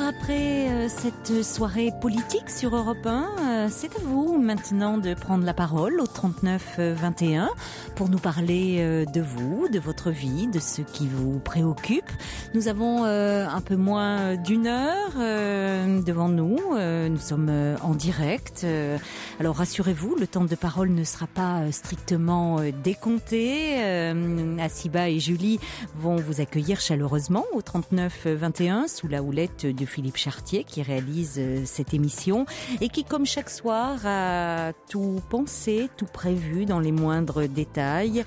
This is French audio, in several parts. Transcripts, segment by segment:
après cette soirée politique sur Europe 1, c'est à vous maintenant de prendre la parole au 39-21 pour nous parler de vous, de votre vie, de ce qui vous préoccupe. Nous avons un peu moins d'une heure devant nous. Nous sommes en direct. Alors rassurez-vous, le temps de parole ne sera pas strictement décompté. Asiba et Julie vont vous accueillir chaleureusement au 39-21 sous la houlette de Philippe Chartier qui réalise cette émission et qui, comme chaque soir, a tout pensé, tout prévu dans les moindres détails.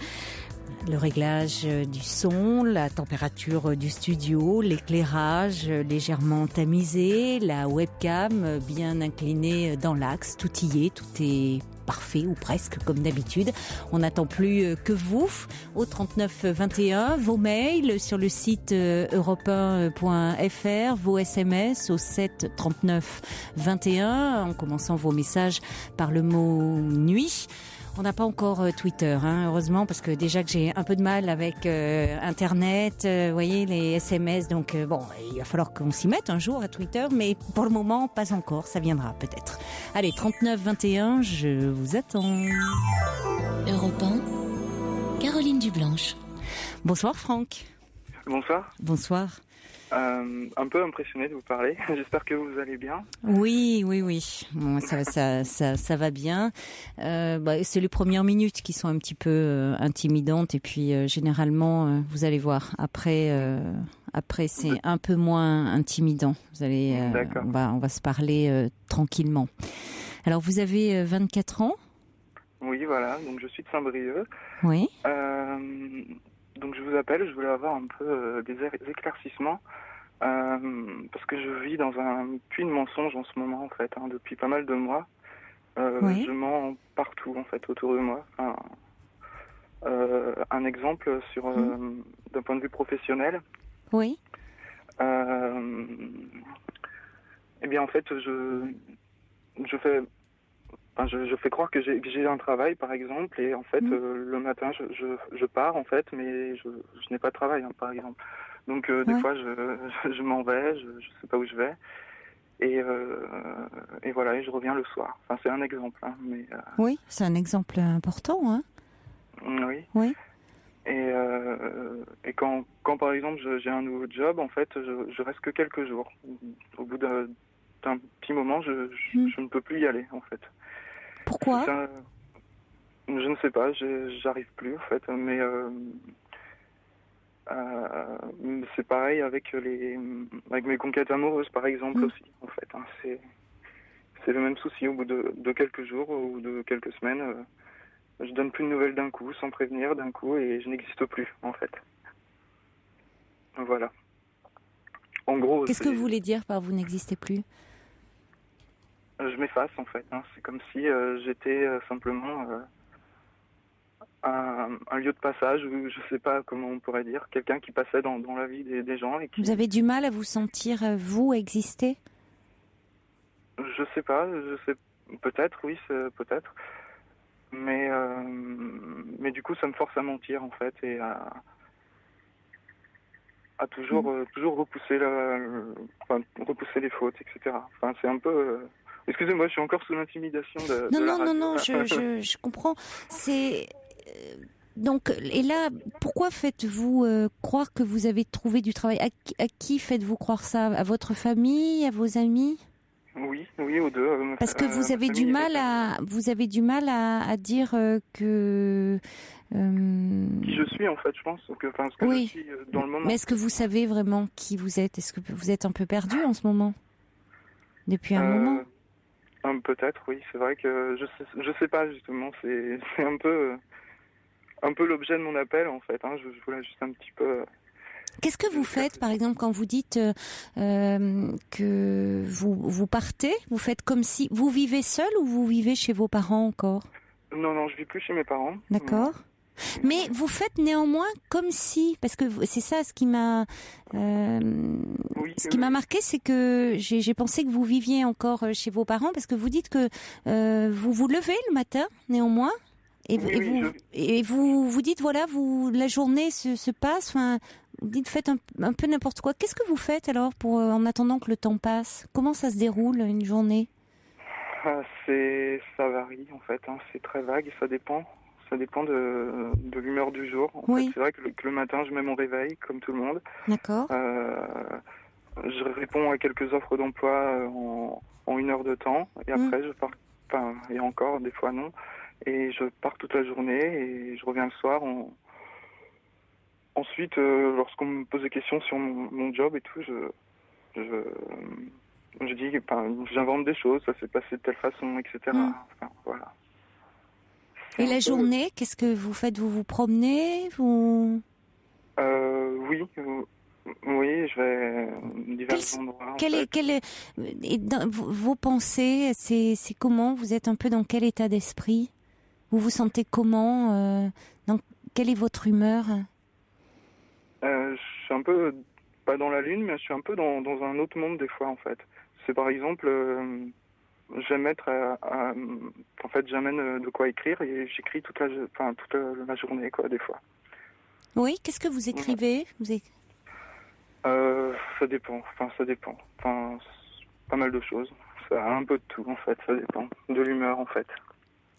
Le réglage du son, la température du studio, l'éclairage légèrement tamisé, la webcam bien inclinée dans l'axe, tout y est, tout est parfait ou presque comme d'habitude. On n'attend plus que vous au 39-21, vos mails sur le site europe1.fr, vos SMS au 7 39 21 en commençant vos messages par le mot nuit. On n'a pas encore Twitter, heureusement, parce que déjà que j'ai un peu de mal avec Internet, vous voyez, les SMS, donc bon, il va falloir qu'on s'y mette un jour à Twitter, mais pour le moment, pas encore, ça viendra peut-être. Allez, 39-21, je vous attends. Europe 1, Caroline Dublanche. Bonsoir Franck. Bonsoir. Bonsoir. Un peu impressionné de vous parler. J'espère que vous allez bien. Oui. Bon, ça va bien. C'est les premières minutes qui sont un petit peu intimidantes et puis généralement, vous allez voir. Après, c'est un peu moins intimidant. Vous allez, on va se parler tranquillement. Alors, vous avez 24 ans. Oui, voilà. Donc, je suis de Saint-Brieuc. Oui. Donc je vous appelle, je voulais avoir un peu des éclaircissements parce que je vis dans un puits de mensonges en ce moment en fait, depuis pas mal de mois. Oui. Je mens partout en fait autour de moi. Un exemple sur d'un point de vue professionnel. Oui. Eh bien en fait je fais croire que j'ai un travail, par exemple, et en fait, le matin, je pars, en fait, mais je n'ai pas de travail, par exemple. Donc, des fois, je m'en vais, je sais pas où je vais, et voilà, et je reviens le soir. Enfin, c'est un exemple, mais... Oui, c'est un exemple important, hein. Oui. Oui. Et quand, par exemple, j'ai un nouveau job, en fait, je reste que quelques jours. Au bout d'un petit moment, je ne peux plus y aller, en fait. Pourquoi ? Je ne sais pas, j'arrive plus en fait, mais c'est pareil avec mes conquêtes amoureuses par exemple aussi en fait. C'est le même souci au bout de quelques jours ou de quelques semaines, je donne plus de nouvelles d'un coup, sans prévenir d'un coup et je n'existe plus en fait. Voilà. En gros. Qu'est-ce que vous voulez dire par vous n'existez plus ? Je m'efface en fait. C'est comme si j'étais simplement un lieu de passage, ou je sais pas comment on pourrait dire, quelqu'un qui passait dans la vie des gens. Et qui... Vous avez du mal à vous sentir, vous, exister ? Je sais pas, peut-être, oui, peut-être. Mais du coup, ça me force à mentir en fait et à toujours repousser repousser les fautes, etc. Enfin, c'est un peu... Excusez-moi, je suis encore sous l'intimidation de la radio. Non, je comprends. C'est donc, et là, pourquoi faites-vous croire que vous avez trouvé du travail ? À qui faites-vous croire ça ? À votre famille, à vos amis ? Oui, aux deux. Parce que vous avez du mal à dire que qui je suis en fait, je pense que oui. Je suis dans le moment. Mais est-ce que vous savez vraiment qui vous êtes ? Est-ce que vous êtes un peu perdu en ce moment ? Depuis un moment ? Peut-être, oui. C'est vrai que je sais pas justement. C'est un peu l'objet de mon appel en fait. Je voulais juste un petit peu. Qu'est-ce que vous faites, par exemple, quand vous dites que vous partez ? Vous faites comme si vous vivez seul ou vous vivez chez vos parents encore ? Non, je vis plus chez mes parents. D'accord. Mais vous faites néanmoins comme si, parce que c'est ça ce qui m'a m'a marqué, c'est que j'ai pensé que vous viviez encore chez vos parents, parce que vous dites que vous vous levez le matin néanmoins et vous dites voilà, la journée se passe, enfin dites faites un peu n'importe quoi. Qu'est-ce que vous faites alors en attendant que le temps passe? Comment ça se déroule une journée? Ça varie en fait, hein. C'est très vague, ça dépend. Ça dépend de l'humeur du jour. En Oui. fait, c'est vrai que le matin, je mets mon réveil, comme tout le monde. D'accord. Je réponds à quelques offres d'emploi en 1 heure de temps. Et après, je pars. Enfin, et encore, des fois non. Et je pars toute la journée et je reviens le soir. Ensuite, lorsqu'on me pose des questions sur mon job et tout, je dis, j'invente des choses, ça s'est passé de telle façon, etc. Enfin, voilà. Et la journée, qu'est-ce que vous faites? Vous vous promenez? Oui, je vais à divers endroits. Et vos pensées, c'est comment? Vous êtes un peu dans quel état d'esprit? Vous vous sentez comment? Quelle est votre humeur? Je suis un peu, pas dans la lune, mais je suis un peu dans un autre monde des fois, en fait. C'est par exemple, j'aime en fait, j'amène de quoi écrire et j'écris toute la journée, quoi, des fois. Oui, qu'est-ce que vous écrivez? Ça dépend, pas mal de choses. Ça a un peu de tout, en fait, ça dépend. De l'humeur, en fait.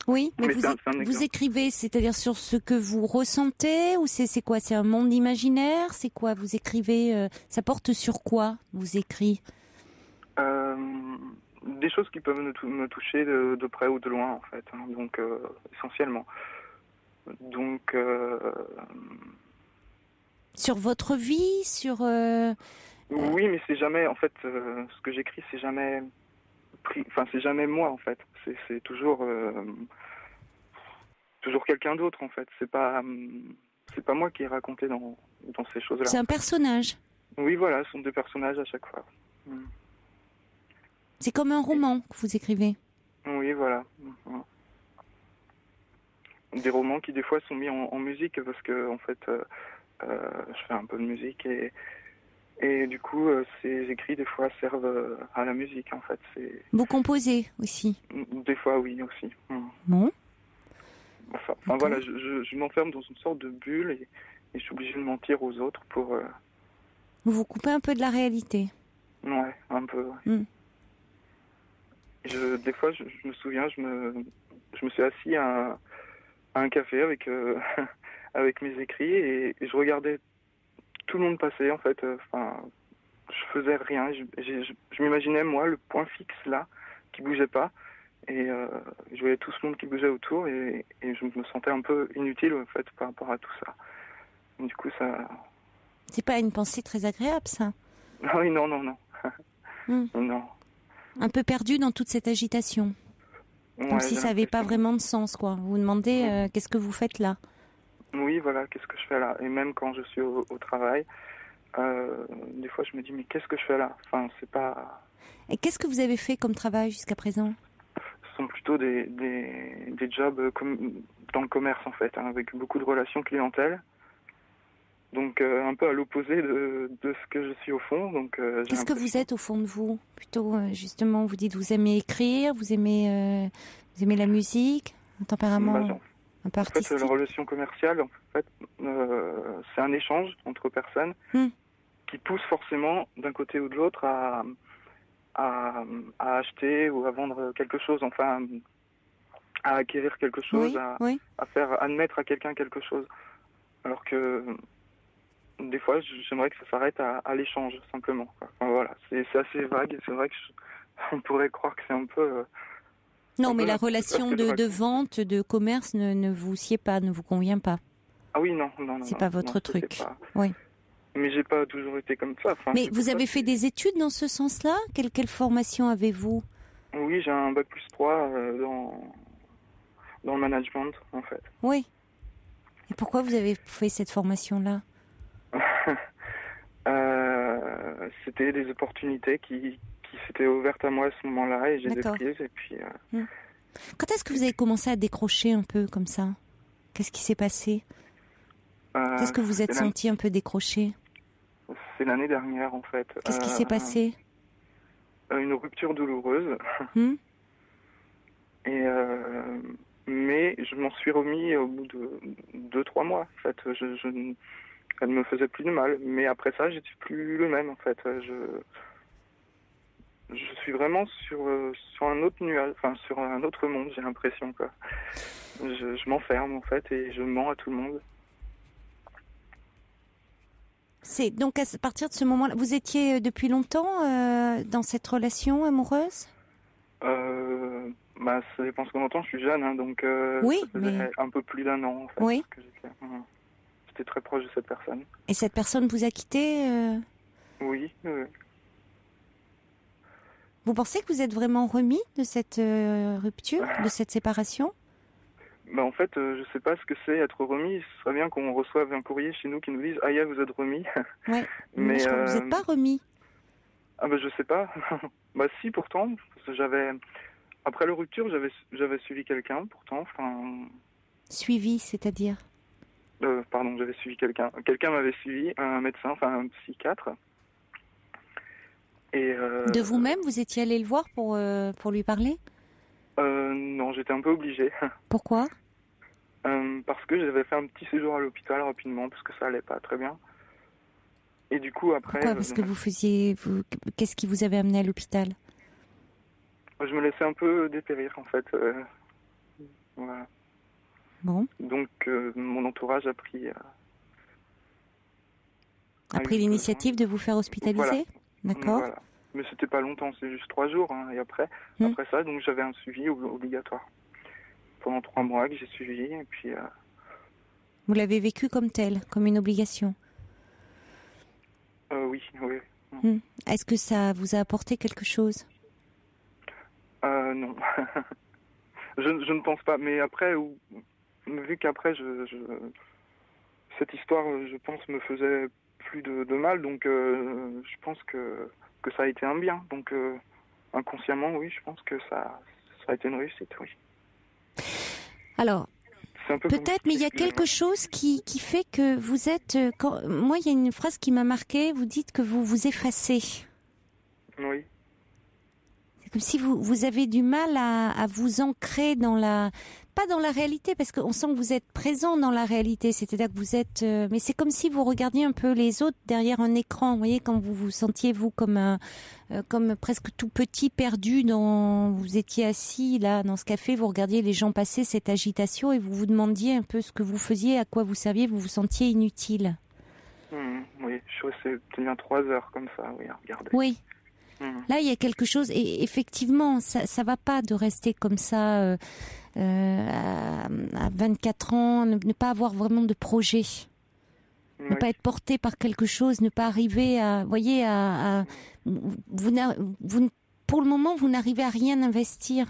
Oui, mais vous vous écrivez, c'est-à-dire sur ce que vous ressentez, ou c'est quoi? C'est un monde imaginaire? C'est quoi? Vous écrivez, ça porte sur quoi, vos écrits? Des choses qui peuvent me toucher de près ou de loin, en fait, hein, donc essentiellement. Donc... Sur votre vie, Oui, mais c'est jamais, en fait, ce que j'écris, c'est jamais c'est jamais moi, en fait. C'est toujours quelqu'un d'autre, en fait. C'est pas moi qui ai raconté dans ces choses-là. C'est un personnage. Oui, voilà, ce sont des personnages à chaque fois. C'est comme un roman que vous écrivez. Oui, voilà. Des romans qui, des fois, sont mis en musique parce que, en fait, je fais un peu de musique et du coup, ces écrits, des fois, servent à la musique, en fait. Vous composez aussi? Des fois, oui, aussi. Bon. Enfin voilà, je m'enferme dans une sorte de bulle et je suis obligé de mentir aux autres pour... Vous vous coupez un peu de la réalité? Ouais, un peu. Ouais. Des fois, je me souviens, je me suis assis à un café avec avec mes écrits et je regardais tout le monde passer, en fait. Je faisais rien. Je m'imaginais, moi, le point fixe là, qui bougeait pas. Et je voyais tout ce monde qui bougeait autour et je me sentais un peu inutile, en fait, par rapport à tout ça. Du coup, ça... C'est pas une pensée très agréable, ça? Ah oui, non. Non. Un peu perdu dans toute cette agitation. Comme si ça n'avait pas vraiment de sens, quoi. Vous vous demandez qu'est-ce que vous faites là? Oui, voilà, qu'est-ce que je fais là? Et même quand je suis au travail, des fois je me dis, mais qu'est-ce que je fais là? Enfin, c'est pas... Et qu'est-ce que vous avez fait comme travail jusqu'à présent? Ce sont plutôt des jobs dans le commerce, en fait, hein, avec beaucoup de relations clientèle. Donc un peu à l'opposé de ce que je suis au fond. Donc qu'est-ce que vous êtes au fond de vous? Plutôt justement, vous dites vous aimez écrire, vous aimez la musique, un tempérament un peu artistique. En fait, la relation commerciale, en fait, c'est un échange entre personnes qui pousse forcément d'un côté ou de l'autre à acheter ou à vendre quelque chose, enfin à acquérir quelque chose, à faire admettre à quelqu'un quelque chose. Alors que des fois, j'aimerais que ça s'arrête à l'échange, simplement. Enfin, voilà, c'est assez vague. C'est vrai que on pourrait croire que c'est un peu... non, mais la relation de vente, de commerce ne vous sied pas, ne vous convient pas. Ah oui, non. C'est pas votre truc. Oui. Mais j'ai pas toujours été comme ça. Enfin, mais vous avez fait des études dans ce sens-là? Quelle formation avez-vous? Oui, j'ai un bac+3 dans le management, en fait. Oui. Et pourquoi vous avez fait cette formation-là? C'était des opportunités qui s'étaient ouvertes à moi à ce moment-là et je les ai prises. Et puis, Quand est-ce que vous avez commencé à décrocher un peu comme ça? Qu'est-ce qui s'est passé? Qu'est-ce que vous êtes senti un peu décroché? C'est l'année dernière, en fait. Qu'est-ce qui s'est passé? Une rupture douloureuse. Mais je m'en suis remis au bout de 2-3 mois. En fait, elle me faisait plus de mal. Mais après ça, j'étais plus le même en fait. Je suis vraiment sur un autre nuage, enfin sur un autre monde, j'ai l'impression quoi. Je m'enferme en fait et je mens à tout le monde. C'est donc à partir de ce moment-là, vous étiez depuis longtemps dans cette relation amoureuse? Ça dépend ce qu'on entend. Je suis jeune, hein, donc oui, ça faisait un peu plus d'1 an en fait. Oui. Que j'étais très proche de cette personne. Et cette personne vous a quitté? Oui. Vous pensez que vous êtes vraiment remis de cette rupture, de cette séparation? En fait, je sais pas ce que c'est être remis. Ce serait bien qu'on reçoive un courrier chez nous qui nous dise « Ah, vous êtes remis ». Ouais. Mais je crois que vous n'êtes pas remis. Je sais pas. Si, pourtant. Parce que après la rupture, j'avais suivi quelqu'un, pourtant. Suivi, c'est-à-dire Pardon, j'avais suivi quelqu'un. Quelqu'un m'avait suivi, un médecin, un psychiatre. Et de vous-même, vous étiez allé le voir pour lui parler? Non, j'étais un peu obligée. Pourquoi? Parce que j'avais fait un petit séjour à l'hôpital rapidement, parce que ça allait pas très bien. Et du coup, après... Pourquoi? Parce que qu'est-ce qui vous avait amené à l'hôpital? Je me laissais un peu dépérir, en fait. Voilà. Bon. Donc, mon entourage a pris... l'initiative de vous faire hospitaliser? Voilà. D'accord. Voilà. Mais c'était pas longtemps, c'est juste 3 jours. Hein, et après ça, donc j'avais un suivi obligatoire. Pendant 3 mois que j'ai suivi, et puis... Vous l'avez vécu comme tel, comme une obligation? Oui. Est-ce que ça vous a apporté quelque chose? Non. je ne pense pas. Mais après, vu qu'après, cette histoire, je pense, me faisait plus de mal, donc je pense que ça a été un bien. Donc inconsciemment, oui, je pense que ça a été une réussite, oui. Alors, peut-être, mais il y a quelque chose qui fait que vous êtes... Moi, il y a une phrase qui m'a marquée, vous dites que vous vous effacez. Oui. C'est comme si vous avez du mal à vous ancrer pas dans la réalité, parce qu'on sent que vous êtes présent dans la réalité, c'est-à-dire que vous êtes... mais c'est comme si vous regardiez un peu les autres derrière un écran, vous voyez, quand vous vous sentiez, vous, comme presque tout petit, perdu, vous étiez assis, là, dans ce café, vous regardiez les gens passer, cette agitation, et vous vous demandiez un peu ce que vous faisiez, à quoi vous serviez, vous vous sentiez inutile. Oui, je suis resté tenir 3 heures comme ça, oui, à regarder. Oui. Là, il y a quelque chose, et effectivement, ça va pas de rester comme ça à 24 ans, ne pas avoir vraiment de projet, ne pas être porté par quelque chose, ne pas arriver à, voyez, pour le moment, vous n'arrivez à rien investir.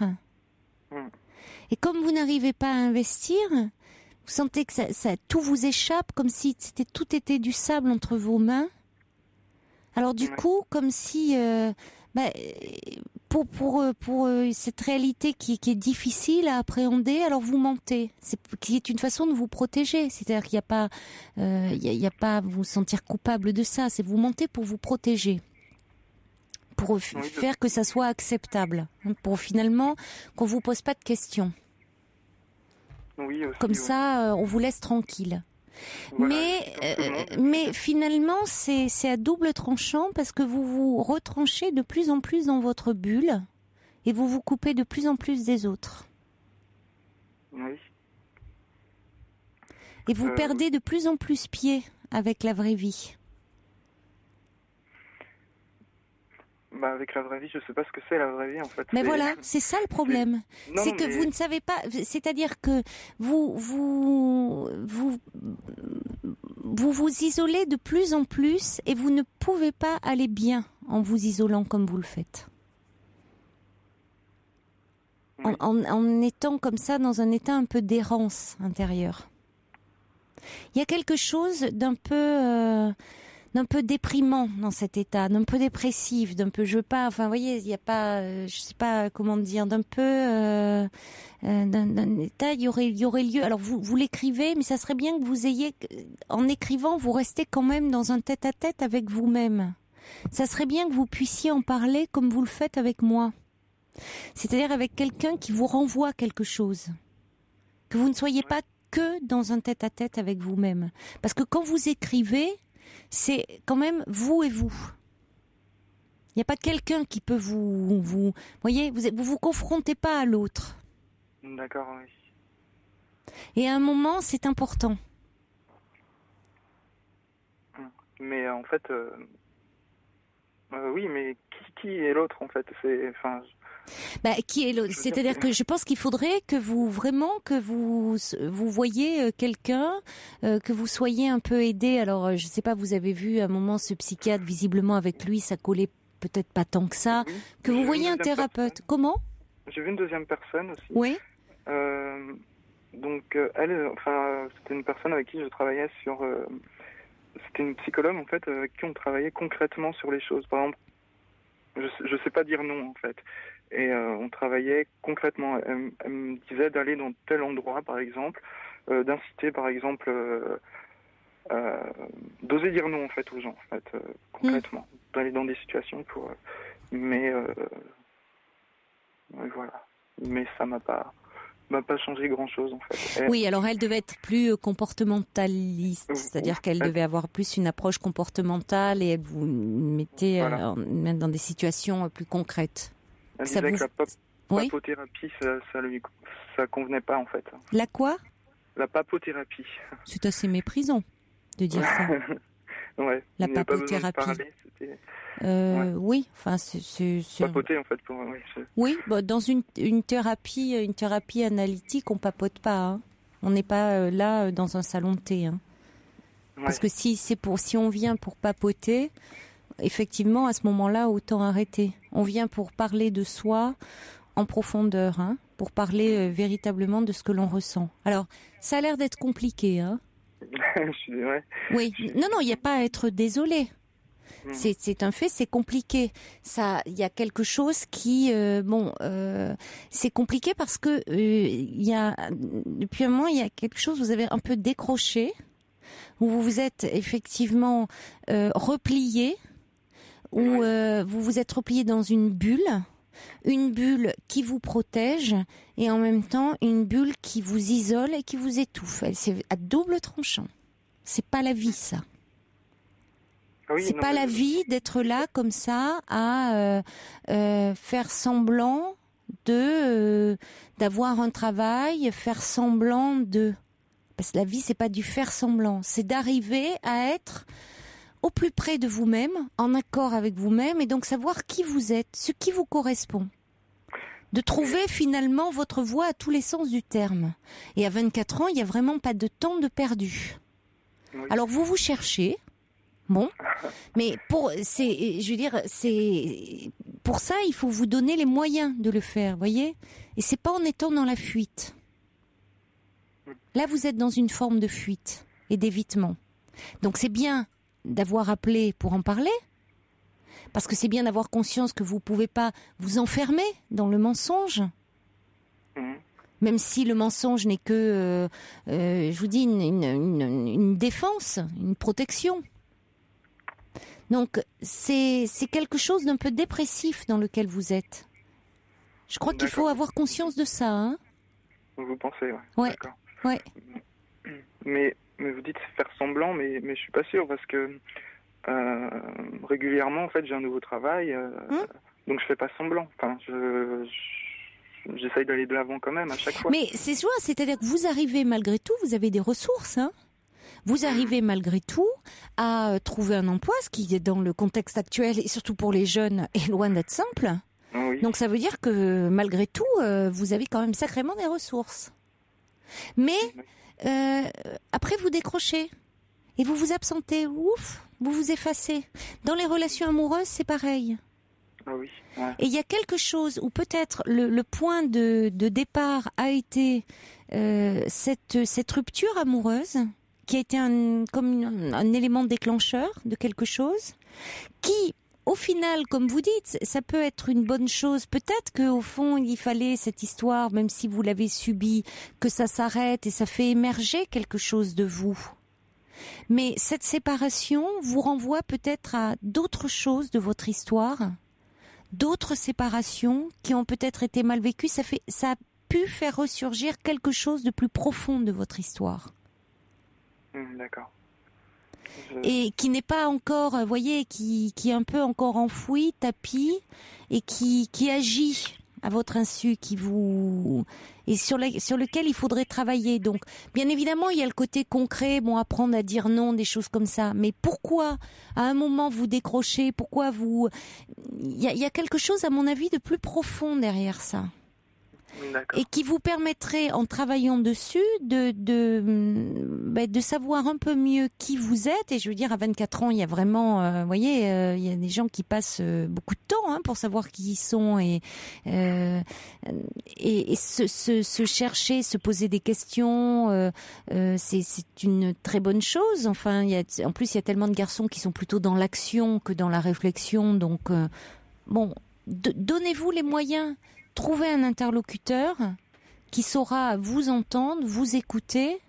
Et comme vous n'arrivez pas à investir, vous sentez que ça tout vous échappe, comme si tout était du sable entre vos mains. Alors du coup, comme si pour cette réalité qui est difficile à appréhender, alors vous mentez. Qui est une façon de vous protéger. C'est-à-dire qu'il n'y a pas à vous sentir coupable de ça. C'est vous mentez pour vous protéger, pour faire que ça soit acceptable, pour finalement qu'on vous pose pas de questions. Oui, aussi, comme ça, on vous laisse tranquille. Voilà, mais finalement, c'est à double tranchant parce que vous vous retranchez de plus en plus dans votre bulle et vous vous coupez de plus en plus des autres. Oui. Et vous perdez de plus en plus pied avec la vraie vie. Avec la vraie vie, je ne sais pas ce que c'est la vraie vie en fait. Mais voilà, c'est ça le problème. C'est que vous ne savez pas, c'est-à-dire que vous isolez de plus en plus et vous ne pouvez pas aller bien en vous isolant comme vous le faites. Oui. En étant comme ça dans un état un peu d'errance intérieure. Il y a quelque chose d'un peu déprimant dans cet état, d'un peu dépressif, d'un peu, vous voyez, il n'y a pas, je sais pas comment dire, d'un peu, d'un état, il y aurait lieu. Alors vous l'écrivez, mais ça serait bien que vous ayez, en écrivant, vous restez quand même dans un tête-à-tête avec vous-même. Ça serait bien que vous puissiez en parler comme vous le faites avec moi. C'est-à-dire avec quelqu'un qui vous renvoie quelque chose. Que vous ne soyez pas que dans un tête-à-tête avec vous-même. Parce que quand vous écrivez, c'est quand même vous et vous. Il n'y a pas quelqu'un qui peut vous voyez, vous confrontez pas à l'autre. D'accord, oui. Et à un moment, c'est important. Mais en fait, oui, mais qui est l'autre en fait? Qui est l'autre? C'est-à-dire que je pense qu'il faudrait que vous voyez quelqu'un, que vous soyez un peu aidé. Alors, je sais pas, vous avez vu à un moment ce psychiatre, visiblement avec lui, ça collait peut-être pas tant que ça. Oui, que vous voyez un thérapeute. Personne. Comment? J'ai vu une deuxième personne aussi. Oui. Donc, elle, c'était une personne avec qui je travaillais sur... c'était une psychologue, en fait, avec qui on travaillait concrètement sur les choses. Par exemple, je sais pas dire non, en fait. Et on travaillait concrètement. Elle me disait d'aller dans tel endroit, par exemple, d'inciter, par exemple, d'oser dire non, en fait, aux gens, en fait, concrètement. D'aller dans des situations pour... mais voilà. Mais ça m'a pas changé grand-chose, en fait. Oui, alors elle devait être plus comportementaliste, c'est-à-dire qu'elle devait avoir plus une approche comportementale et elle vous mettait dans des situations plus concrètes. Elle disait que la papothérapie, ça convenait pas, en fait. La quoi? La papothérapie. C'est assez méprisant de dire ça. Ouais. La papothérapie. Oui, enfin c'est papoter en fait pour oui, dans une thérapie analytique, on papote pas, hein. On n'est pas là dans un salon de thé, hein. Ouais. Parce que si on vient pour papoter, effectivement à ce moment-là autant arrêter. On vient pour parler de soi en profondeur, hein, pour parler véritablement de ce que l'on ressent. Alors, ça a l'air d'être compliqué, hein. Oui, non, il n'y a pas à être désolé. C'est un fait, c'est compliqué. Ça, il y a quelque chose qui, c'est compliqué parce que depuis un moment, il y a quelque chose. Vous avez un peu décroché, où vous vous êtes effectivement replié, où vous vous êtes replié dans une bulle qui vous protège et en même temps une bulle qui vous isole et qui vous étouffe. C'est à double tranchant. C'est pas la vie, ça. Oui, c'est pas la vie d'être là comme ça à faire semblant d'avoir un travail, faire semblant de... Parce que la vie, c'est pas du faire semblant, c'est d'arriver à être au plus près de vous-même, en accord avec vous-même, et donc savoir qui vous êtes, ce qui vous correspond. De trouver finalement votre voie à tous les sens du terme. Et à 24 ans, il n'y a vraiment pas de temps de perdu. Oui. Alors vous cherchez... Bon, mais pour ça, il faut vous donner les moyens de le faire, voyez. Et c'est pas en étant dans la fuite. Là, vous êtes dans une forme de fuite et d'évitement. Donc c'est bien d'avoir appelé pour en parler, parce que c'est bien d'avoir conscience que vous pouvez pas vous enfermer dans le mensonge. Même si le mensonge n'est que, je vous dis, une défense, une protection. Donc, c'est quelque chose d'un peu dépressif dans lequel vous êtes. Je crois qu'il faut avoir conscience de ça, hein. Vous pensez, ouais. D'accord. Ouais. Mais vous dites faire semblant, mais je suis pas sûr parce que régulièrement, en fait, j'ai un nouveau travail, donc je fais pas semblant. Enfin, j'essaye d'aller de l'avant quand même à chaque fois. Mais c'est sûr, c'est-à-dire que vous arrivez malgré tout, vous avez des ressources, hein. Vous arrivez malgré tout à trouver un emploi, ce qui est dans le contexte actuel et surtout pour les jeunes est loin d'être simple. Oui. Donc ça veut dire que malgré tout, vous avez quand même sacrément des ressources. Mais après vous décrochez et vous vous absentez, vous vous effacez. Dans les relations amoureuses, c'est pareil. Ah oui. Ouais. Et il y a quelque chose où peut-être le point de départ a été cette rupture amoureuse, qui a été comme un élément déclencheur de quelque chose, qui, au final, comme vous dites, ça peut être une bonne chose. Peut-être qu'au fond, il fallait cette histoire, même si vous l'avez subie, que ça s'arrête et ça fait émerger quelque chose de vous. Mais cette séparation vous renvoie peut-être à d'autres choses de votre histoire, d'autres séparations qui ont peut-être été mal vécues. Ça pu faire ressurgir quelque chose de plus profond de votre histoire. D'accord. Et qui n'est pas encore, vous voyez, qui est un peu encore enfoui, tapi, et qui agit à votre insu, et sur lequel il faudrait travailler. Donc, bien évidemment, il y a le côté concret, apprendre à dire non, des choses comme ça. Mais pourquoi, à un moment, vous décrochez? Pourquoi il y a quelque chose, à mon avis, de plus profond derrière ça. D'accord. Et qui vous permettrait, en travaillant dessus, de savoir un peu mieux qui vous êtes. Et je veux dire, à 24 ans, il y a vraiment, vous voyez, il y a des gens qui passent beaucoup de temps pour savoir qui ils sont et se chercher, se poser des questions. C'est une très bonne chose. Enfin, en plus, il y a tellement de garçons qui sont plutôt dans l'action que dans la réflexion. Donc, donnez-vous les moyens. Trouvez un interlocuteur qui saura vous entendre, vous écouter,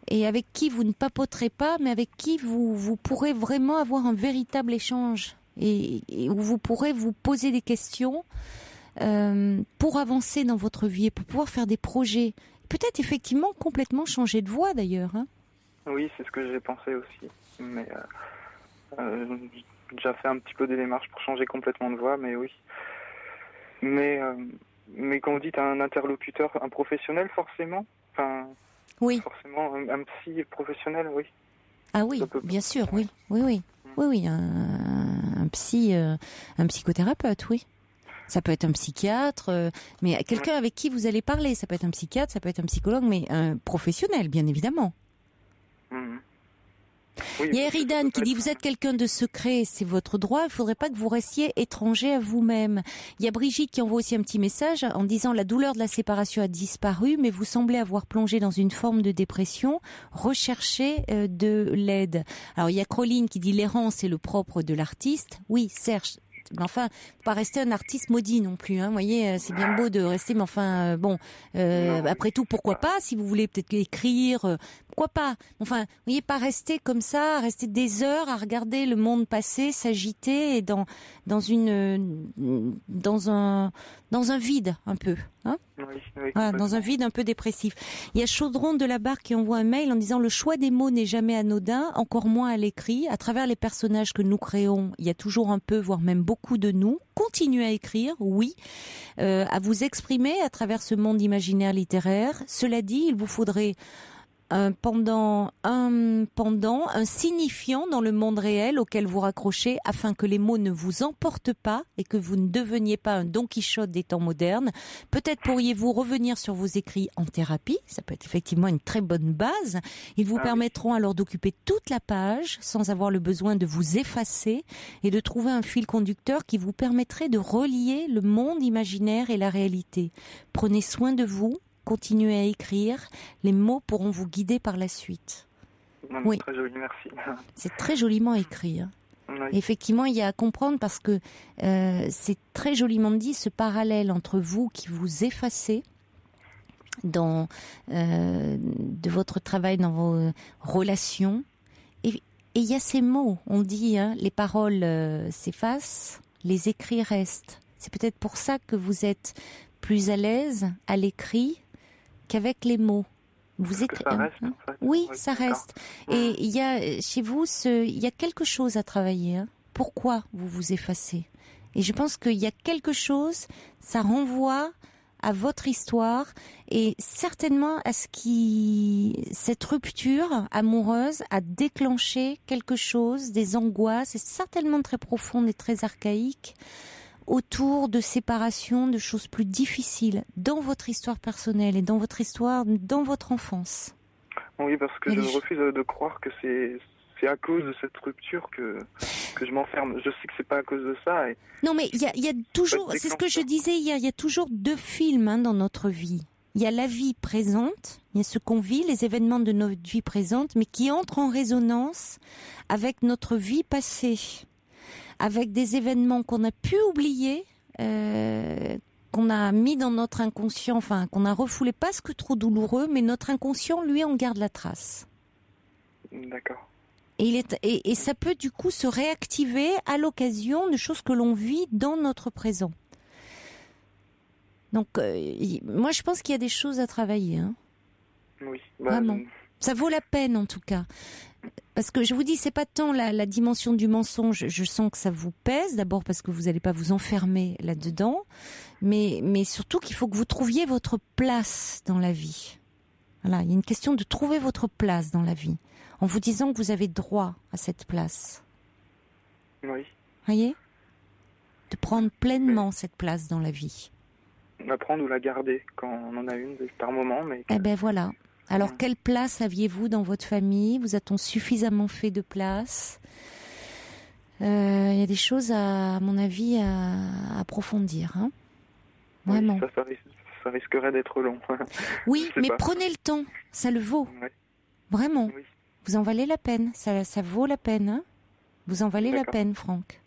et avec qui vous ne papoterez pas, mais avec qui vous pourrez vraiment avoir un véritable échange, et où vous pourrez vous poser des questions pour avancer dans votre vie, et pour pouvoir faire des projets. Peut-être effectivement complètement changer de voie d'ailleurs. Oui, c'est ce que j'ai pensé aussi. Mais j'ai déjà fait un petit peu des démarches pour changer complètement de voie, mais oui. Mais quand vous dites un interlocuteur, un professionnel forcément, oui. Forcément un psy professionnel, oui. Ah oui, bien sûr, oui, un psychothérapeute, oui. Ça peut être un psychiatre, mais quelqu'un avec qui vous allez parler. Ça peut être un psychiatre, ça peut être un psychologue, mais un professionnel, bien évidemment. Oui, il y a Eridan qui dit: vous êtes quelqu'un de secret, c'est votre droit, il ne faudrait pas que vous restiez étranger à vous-même. Il y a Brigitte qui envoie aussi un petit message en disant: la douleur de la séparation a disparu, mais vous semblez avoir plongé dans une forme de dépression, recherchez de l'aide. Alors il y a Croline qui dit: l'errance est le propre de l'artiste. Oui, Serge, mais enfin, faut pas rester un artiste maudit non plus, hein. Vous voyez, c'est bien beau de rester, mais enfin, après tout, pourquoi pas? Si vous voulez peut-être écrire, pourquoi pas? Enfin, vous voyez, pas rester comme ça, rester des heures à regarder le monde passer, s'agiter et dans un vide un peu, hein. Voilà, dans un vide un peu dépressif. Il y a Chaudron de la Barre qui envoie un mail en disant: le choix des mots n'est jamais anodin, encore moins à l'écrit. À travers les personnages que nous créons, il y a toujours un peu, voire même beaucoup de nous. Continuez à écrire, oui, à vous exprimer à travers ce monde imaginaire littéraire. Cela dit, il vous faudrait un pendant, un signifiant dans le monde réel auquel vous raccrochez afin que les mots ne vous emportent pas et que vous ne deveniez pas un Don Quichotte des temps modernes. Peut-être pourriez-vous revenir sur vos écrits en thérapie, ça peut être effectivement une très bonne base. Ils vous permettront alors d'occuper toute la page sans avoir le besoin de vous effacer et de trouver un fil conducteur qui vous permettrait de relier le monde imaginaire et la réalité. Prenez soin de vous. Continuez à écrire, les mots pourront vous guider par la suite. Oui. Très joli, merci. C'est très joliment écrit. Oui. Effectivement, il y a à comprendre parce que c'est très joliment dit, ce parallèle entre vous qui vous effacez de votre travail, dans vos relations. Et il y a ces mots, on dit, les paroles s'effacent, les écrits restent. C'est peut-être pour ça que vous êtes plus à l'aise à l'écrit qu'avec les mots. Vous écrivez. Ça reste, en fait. Oui, ça reste. Et il y a chez vous, il y a quelque chose à travailler. Hein. Pourquoi vous vous effacez? Et je pense qu'il y a quelque chose, ça renvoie à votre histoire et certainement à cette rupture amoureuse a déclenché quelque chose, des angoisses, c'est certainement très profonde et très archaïque, autour de séparation, de choses plus difficiles dans votre histoire personnelle et dans votre histoire, dans votre enfance. Oui, parce que je refuse de croire que c'est à cause de cette rupture que je m'enferme. Je sais que c'est pas à cause de ça. Non, mais il y a toujours, c'est ce que je disais hier, il y a toujours deux films dans notre vie. Il y a la vie présente, il y a ce qu'on vit, les événements de notre vie présente, mais qui entrent en résonance avec notre vie passée. Avec des événements qu'on a pu oublier, qu'on a mis dans notre inconscient, enfin qu'on a refoulé, parce que trop douloureux, mais notre inconscient, lui, en garde la trace. D'accord. Et ça peut du coup se réactiver à l'occasion de choses que l'on vit dans notre présent. Donc, moi, je pense qu'il y a des choses à travailler. Hein. Oui. Vraiment. Ça vaut la peine, en tout cas. Parce que je vous dis, c'est pas tant la dimension du mensonge. Je sens que ça vous pèse. D'abord parce que vous n'allez pas vous enfermer là-dedans. Mais surtout qu'il faut que vous trouviez votre place dans la vie. Voilà, il y a une question de trouver votre place dans la vie. En vous disant que vous avez droit à cette place. Oui. Voyez ? De prendre pleinement cette place dans la vie. La prendre ou la garder quand on en a une par moment. Mais... Eh ben voilà. Alors, quelle place aviez-vous dans votre famille ? Vous a-t-on suffisamment fait de place ? Il y a des choses, à mon avis, à approfondir. Hein ? Vraiment. Oui, ça risquerait d'être long. Oui, mais prenez le temps. Ça le vaut. Oui. Vraiment. Oui. Vous en valez la peine. Ça vaut la peine. Hein ? Vous en valez la peine, Franck.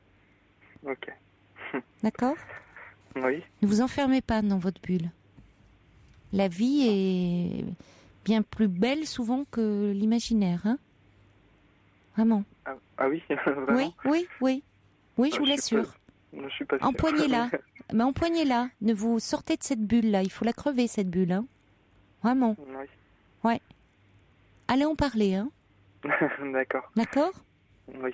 Ok. D'accord ? Oui. Ne vous enfermez pas dans votre bulle. La vie est bien plus belle souvent que l'imaginaire. Hein ? Vraiment. Ah oui, vraiment. Oui, je vous l'assure. Je suis pas sûr. Empoignez-la. Mais empoignez-la. Ne vous sortez de cette bulle-là. Il faut la crever, cette bulle. Hein. Vraiment. Oui. Ouais. Allez en parler. Hein. D'accord. D'accord ? Oui.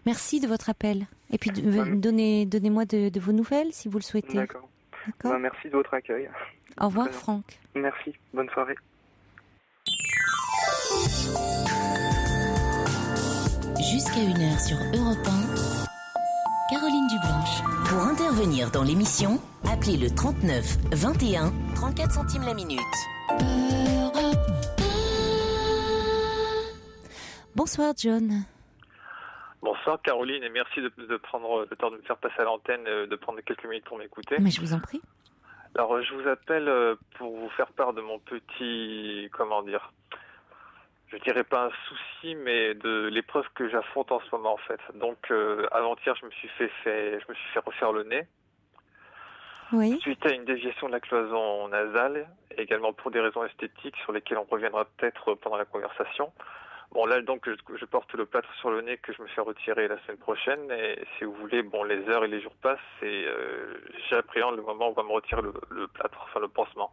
Merci de votre appel. Et puis, donnez-moi de vos nouvelles, si vous le souhaitez. D'accord. Merci de votre accueil. Au revoir, Franck. Merci. Bonne soirée. Jusqu'à 1h sur Europe 1, Caroline Dublanche. Pour intervenir dans l'émission, appelez le 39 21 34 centimes la minute. Bonsoir, John. Bonsoir Caroline, et merci de prendre le temps de me faire passer à l'antenne, de prendre quelques minutes pour m'écouter. Mais je vous en prie. Alors je vous appelle pour vous faire part de mon petit, je dirais pas un souci, mais de l'épreuve que j'affronte en ce moment en fait. Donc avant-hier je me suis fait refaire le nez. Oui. Suite à une déviation de la cloison nasale, et également pour des raisons esthétiques sur lesquelles on reviendra peut-être pendant la conversation. Bon, là, donc, je porte le plâtre sur le nez que je me fais retirer la semaine prochaine. Et si vous voulez, les heures et les jours passent et j'appréhende le moment où on va me retirer le plâtre, enfin le pansement.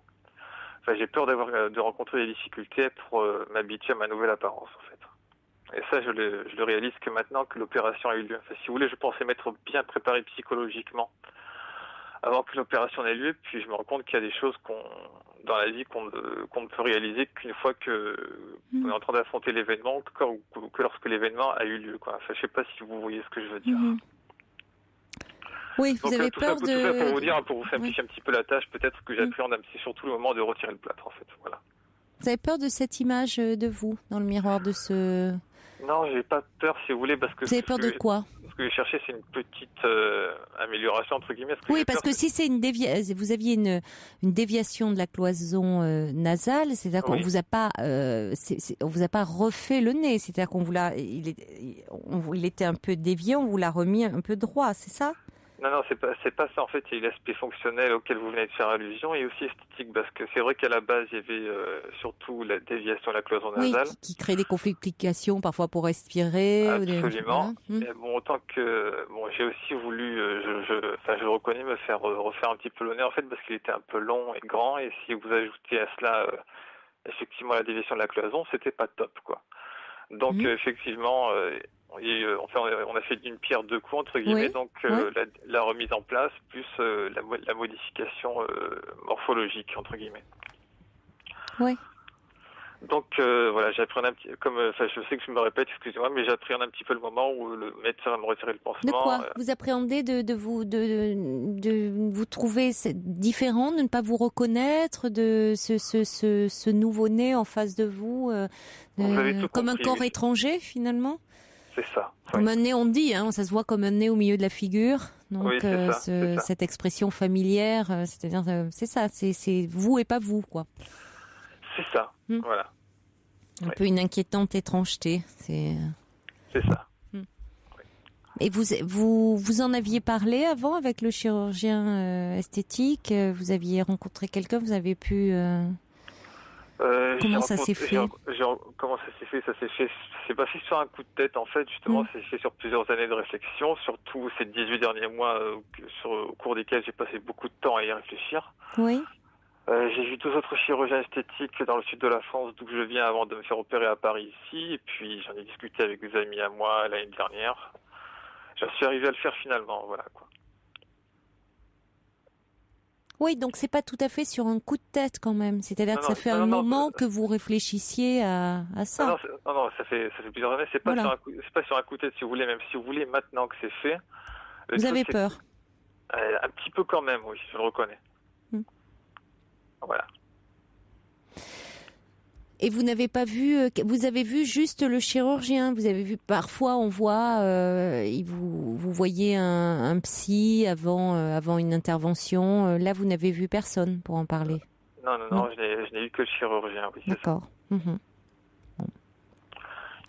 Enfin, j'ai peur de rencontrer des difficultés pour m'habituer à ma nouvelle apparence, en fait. Et ça, je le réalise que maintenant que l'opération a eu lieu. Enfin, si vous voulez, je pensais m'être bien préparé psychologiquement avant que l'opération ait lieu, puis je me rends compte qu'il y a des choses dans la vie qu'on ne peut réaliser qu'une fois qu'on est en train d'affronter l'événement, que lorsque l'événement a eu lieu, quoi. Enfin, je sais pas si vous voyez ce que je veux dire. Oui, vous avez peur tout ça pour vous dire, pour vous simplifier un petit peu la tâche, peut-être que j'appréhende c'est surtout le moment de retirer le plâtre, en fait. Voilà. Vous avez peur de cette image de vous dans le miroir de ce... Non, j'ai pas peur, si vous voulez, parce que... Vous avez peur de quoi ? Ce que j'ai cherché, c'est une petite amélioration, entre guillemets. Oui, parce que si c'est vous aviez une déviation de la cloison nasale, c'est-à-dire qu'on vous a pas, on vous a pas refait le nez, c'est-à-dire qu'on vous l'a, il était un peu dévié, on vous l'a remis un peu droit, c'est ça ? Non, c'est pas ça. En fait, il y a l'aspect fonctionnel auquel vous venez de faire allusion et aussi esthétique, parce que c'est vrai qu'à la base, il y avait surtout la déviation de la cloison nasale. Oui, qui crée des complications parfois pour respirer. Absolument. Mais autant que j'ai aussi voulu, je reconnais, me faire refaire un petit peu le nez, en fait, parce qu'il était un peu long et grand, et si vous ajoutez à cela effectivement la déviation de la cloison, c'était pas top, quoi. Donc effectivement. On a fait d'une pierre deux coups, entre guillemets, donc la remise en place, plus la modification morphologique, entre guillemets. Oui. Donc voilà, j'appréhende un petit, je sais que je me répète, excusez-moi, mais j'appréhende un petit peu le moment où le médecin va me retirer le pansement. De quoi vous appréhendez de vous trouver différent, de ne pas vous reconnaître, de ce nouveau-né en face de vous, comme un corps étranger finalement? C'est ça. Comme un nez, on dit, ça se voit comme un nez au milieu de la figure. Donc, c'est ça. Cette expression familière, c'est-à-dire, c'est ça, c'est vous et pas vous, quoi. C'est ça, voilà. Un peu une inquiétante étrangeté. C'est ça. Et vous en aviez parlé avant avec le chirurgien esthétique? Vous aviez rencontré quelqu'un? Vous avez pu... Comment ça s'est fait? Comment ça s'est fait? C'est passé sur un coup de tête, en fait, justement. C'est fait sur plusieurs années de réflexion, surtout ces 18 derniers mois au cours desquels j'ai passé beaucoup de temps à y réfléchir. Oui. J'ai vu 2 autres chirurgiens esthétiques dans le sud de la France, d'où je viens, avant de me faire opérer à Paris ici. Et puis, j'en ai discuté avec des amis à moi l'année dernière. J'en suis arrivé à le faire finalement, voilà, quoi. Oui, donc c'est pas tout à fait sur un coup de tête quand même. C'est-à-dire que ça fait un moment que vous réfléchissiez à ça. Non, ça fait plusieurs années. C'est pas sur un coup de tête, si vous voulez. Même si vous voulez, maintenant que c'est fait. Vous avez peur? Un petit peu quand même, oui, je le reconnais. Voilà. Et vous n'avez pas vu, vous avez vu juste le chirurgien. Vous avez vu, parfois on voit, vous voyez un psy avant une intervention. Là, vous n'avez vu personne pour en parler. Non, je n'ai vu que le chirurgien. Oui, d'accord. Bon.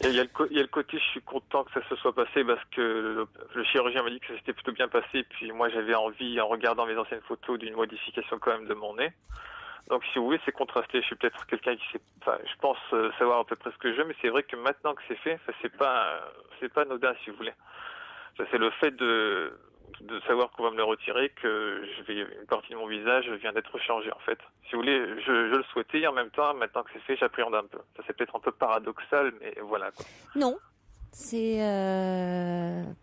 Il y a le côté, je suis content que ça se soit passé parce que le chirurgien m'a dit que ça s'était plutôt bien passé. Puis moi, j'avais envie, en regardant mes anciennes photos, d'une modification quand même de mon nez. Donc, si vous voulez, c'est contrasté. Je suis peut-être quelqu'un qui sait, je pense savoir à peu près ce que je veux, mais c'est vrai que maintenant que c'est fait, c'est pas anodin, si vous voulez. Ça, c'est le fait de savoir qu'on va me le retirer, que une partie de mon visage vient d'être changée, en fait. Si vous voulez, je le souhaitais, et en même temps, maintenant que c'est fait, j'appréhende un peu. Ça, c'est peut-être un peu paradoxal, mais voilà, quoi. Non. C'est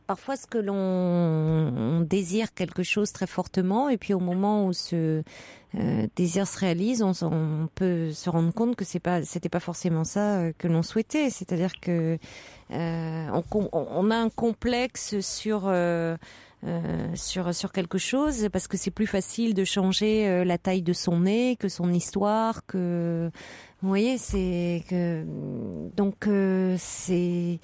parfois ce que on désire quelque chose très fortement, et puis au moment où ce désir se réalise, on peut se rendre compte que c'était pas forcément ça que l'on souhaitait. C'est-à-dire que on a un complexe sur quelque chose parce que c'est plus facile de changer la taille de son nez que son histoire, que vous voyez, c'est que donc c'est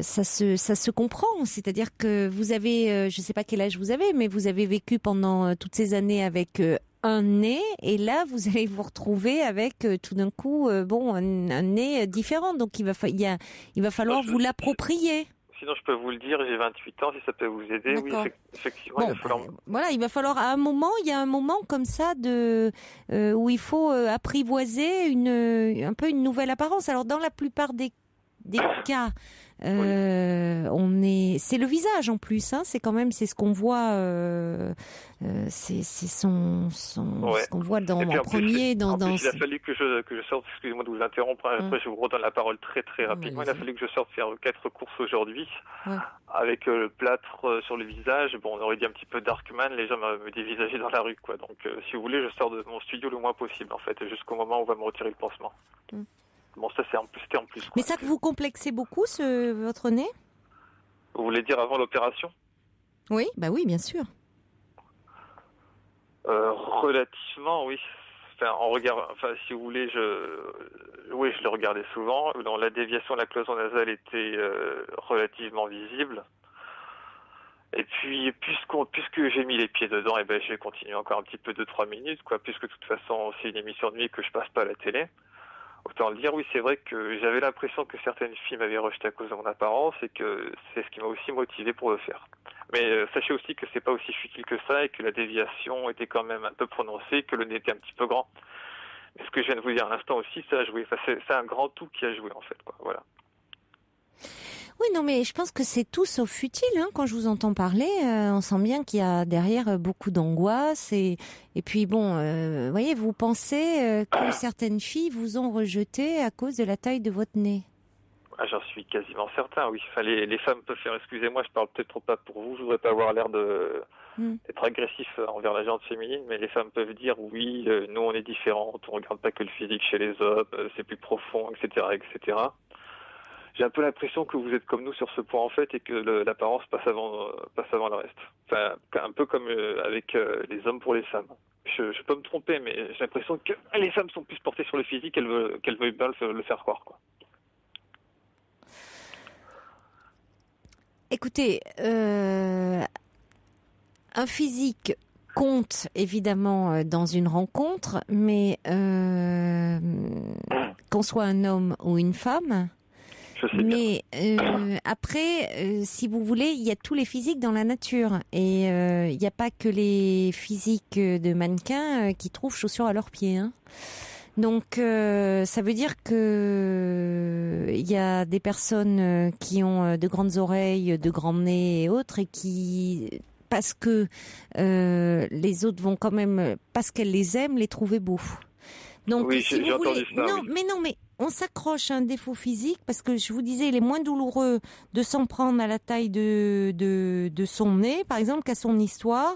ça se comprend, c'est-à-dire que vous avez, je sais pas quel âge vous avez, mais vous avez vécu pendant toutes ces années avec un nez, et là vous allez vous retrouver avec tout d'un coup un nez différent, donc il va falloir vous l'approprier. Sinon, je peux vous le dire, j'ai 28 ans, si ça peut vous aider. D'accord. Oui, effectivement, il va falloir... Voilà, il va falloir, il y a un moment comme ça où il faut apprivoiser un peu une nouvelle apparence. Alors, dans la plupart des cas, c'est le visage en plus, hein, c'est ce qu'on voit, c'est ce qu'on voit en premier dans. Il a fallu que je sorte, excusez-moi de vous interrompre, après je vous redonne la parole très très rapidement. Il a fallu que je sorte faire 4 courses aujourd'hui, avec le plâtre sur le visage. Bon, on aurait dit un petit peu Darkman, les gens me dévisageaient dans la rue, quoi. Donc, si vous voulez, je sors de mon studio le moins possible, en fait, jusqu'au moment où on va me retirer le pansement. Bon, ça c'était en plus. Quoi. Mais ça que vous complexez beaucoup, votre nez? Vous voulez dire avant l'opération? Oui, bah oui, bien sûr. Relativement, oui. Si vous voulez, je le regardais souvent. Dans la déviation de la cloison nasale était relativement visible. Et puis, puisque j'ai mis les pieds dedans, je vais continuer encore un petit peu 2-3 minutes, quoi. Puisque de toute façon, c'est une émission de nuit que je passe pas à la télé. Autant le dire, oui, c'est vrai que j'avais l'impression que certaines filles m'avaient rejeté à cause de mon apparence, et que c'est ce qui m'a aussi motivé pour le faire. Mais sachez aussi que c'est pas aussi futile que ça, et que la déviation était quand même un peu prononcée, que le nez était un petit peu grand. Mais ce que je viens de vous dire à l'instant aussi, ça a joué. C'est un grand tout qui a joué, en fait, quoi. Voilà. Oui, non, mais je pense que c'est tout sauf futile. Hein. Quand je vous entends parler, on sent bien qu'il y a derrière beaucoup d'angoisse. Et puis bon, voyez, vous pensez que certaines filles vous ont rejeté à cause de la taille de votre nez? J'en suis quasiment certain, oui. Enfin, les femmes peuvent faire, excusez-moi, je parle peut-être trop pas pour vous, je voudrais pas avoir l'air d'être agressif envers la gente féminine, mais les femmes peuvent dire, oui, nous on est différentes, on regarde pas que le physique chez les hommes, c'est plus profond, etc., etc. J'ai un peu l'impression que vous êtes comme nous sur ce point, en fait, et que l'apparence passe avant le reste. Enfin, un peu comme avec les hommes pour les femmes. Je peux me tromper, mais j'ai l'impression que les femmes sont plus portées sur le physique qu'elles veulent bien le faire croire, quoi. Écoutez, un physique compte évidemment dans une rencontre, mais qu'on soit un homme ou une femme. Mais après, si vous voulez, il y a tous les physiques dans la nature, et il n'y a pas que les physiques de mannequins qui trouvent chaussures à leurs pieds. Hein. Donc, ça veut dire que il y a des personnes qui ont de grandes oreilles, de grands nez et autres, et qui, parce que les autres vont quand même, parce qu'elles les aiment, les trouver beaux. Donc, oui, si j'ai vous voulez, entendu ça. mais on s'accroche à un défaut physique parce que je vous disais, il est moins douloureux de s'en prendre à la taille de son nez, par exemple, qu'à son histoire.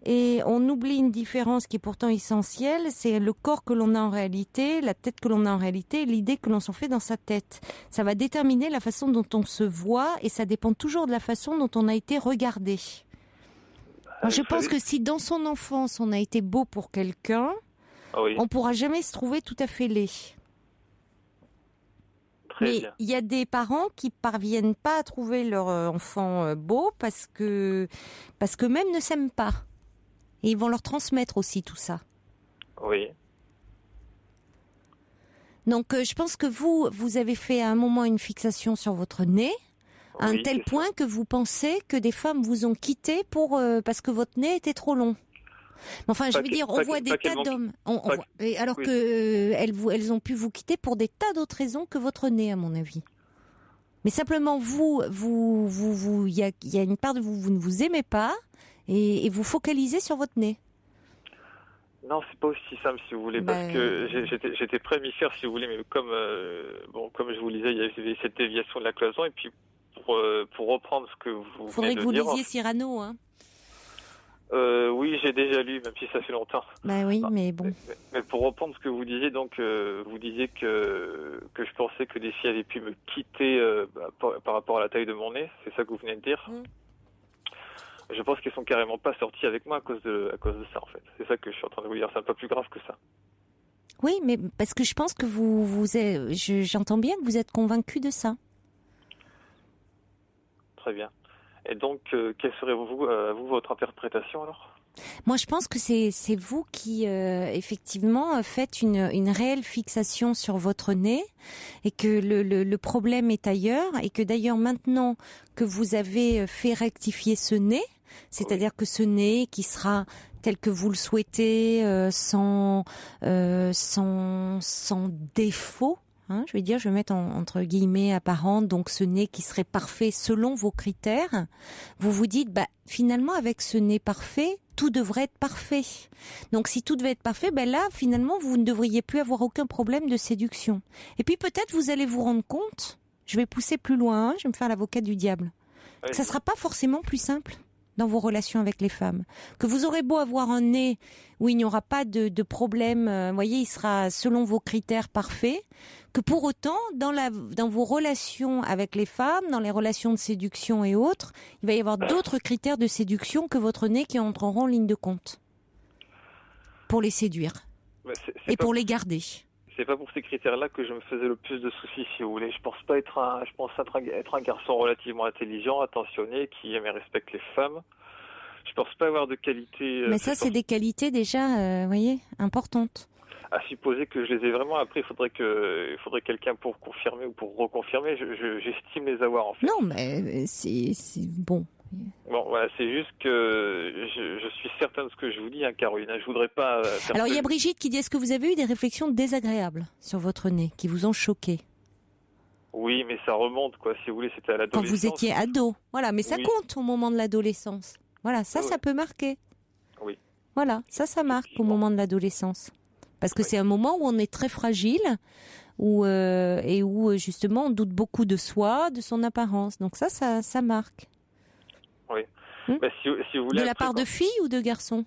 Et on oublie une différence qui est pourtant essentielle, c'est le corps que l'on a en réalité, la tête que l'on a en réalité, et l'idée que l'on s'en fait dans sa tête. Ça va déterminer la façon dont on se voit et ça dépend toujours de la façon dont on a été regardé. Moi, je pense que si dans son enfance on a été beau pour quelqu'un, on pourra jamais se trouver tout à fait laid. Mais il y a des parents qui parviennent pas à trouver leur enfant beau parce que même ne s'aiment pas. Et ils vont leur transmettre aussi tout ça. Oui. Donc je pense que vous avez fait à un moment une fixation sur votre nez, à un tel point que vous pensez que des femmes vous ont quitté parce que votre nez était trop long. Enfin, je veux dire, on voit des tas d'hommes, alors que elles ont pu vous quitter pour des tas d'autres raisons que votre nez, à mon avis. Mais simplement, il y a une part de vous ne vous aimez pas et vous focalisez sur votre nez. Non, c'est pas aussi simple, si vous voulez, parce que j'étais prêt à m'y faire, si vous voulez, mais comme je vous le disais, il y avait cette déviation de la cloison, et puis pour reprendre ce que vous venez de dire... Faudrait que vous lisiez Cyrano, hein. Oui, j'ai déjà lu, même si ça fait longtemps. Bah oui, mais bon. Mais pour reprendre ce que vous disiez, donc vous disiez que je pensais que des filles avaient pu me quitter par rapport à la taille de mon nez, c'est ça que vous venez de dire. Je pense qu'elles sont carrément pas sorties avec moi à cause de ça, en fait. C'est ça que je suis en train de vous dire, c'est un peu plus grave que ça. Oui, mais parce que je pense que j'entends bien que vous êtes convaincu de ça. Très bien. Et donc, quelle serait votre interprétation alors ? Moi, je pense que c'est vous qui, effectivement, faites une réelle fixation sur votre nez et que le problème est ailleurs et que d'ailleurs, maintenant que vous avez fait rectifier ce nez, c'est-à-dire que ce nez qui sera tel que vous le souhaitez, sans défaut, hein, je vais mettre entre guillemets apparente, donc ce nez qui serait parfait selon vos critères, vous vous dites, finalement avec ce nez parfait, tout devrait être parfait. Donc si tout devait être parfait, là finalement vous ne devriez plus avoir aucun problème de séduction. Et puis peut-être vous allez vous rendre compte, je vais pousser plus loin, je vais me faire l'avocat du diable, que ça sera pas forcément plus simple dans vos relations avec les femmes. Que vous aurez beau avoir un nez où il n'y aura pas de problème, voyez, il sera selon vos critères parfait, que pour autant, dans vos relations avec les femmes, dans les relations de séduction et autres, il va y avoir d'autres critères de séduction que votre nez qui entreront en ligne de compte. Pour les séduire. Et pour les garder. C'est pas pour ces critères-là que je me faisais le plus de soucis, si vous voulez. Je pense être un garçon relativement intelligent, attentionné, qui aime et respecte les femmes. Je pense pas avoir de qualités. Mais ça, c'est des qualités déjà, voyez, importantes. À supposer que je les ai vraiment. Après, il faudrait quelqu'un pour confirmer ou pour reconfirmer. J'estime les avoir en fait. Non, mais c'est bon. Bon, voilà, c'est juste que je suis certain de ce que je vous dis, Caroline. Je voudrais pas. Alors, il y a Brigitte qui dit, est-ce que vous avez eu des réflexions désagréables sur votre nez, qui vous ont choqué ? Oui, mais ça remonte, quoi. Si vous voulez, c'était à l'adolescence. Quand vous étiez ado, voilà. Mais ça compte au moment de l'adolescence. Voilà, ça peut marquer. Oui. Voilà, ça marque au moment de l'adolescence, parce que c'est un moment où on est très fragile, et où justement on doute beaucoup de soi, de son apparence. Donc ça marque. Oui. Si vous voulez, de la part de filles ou de garçons ?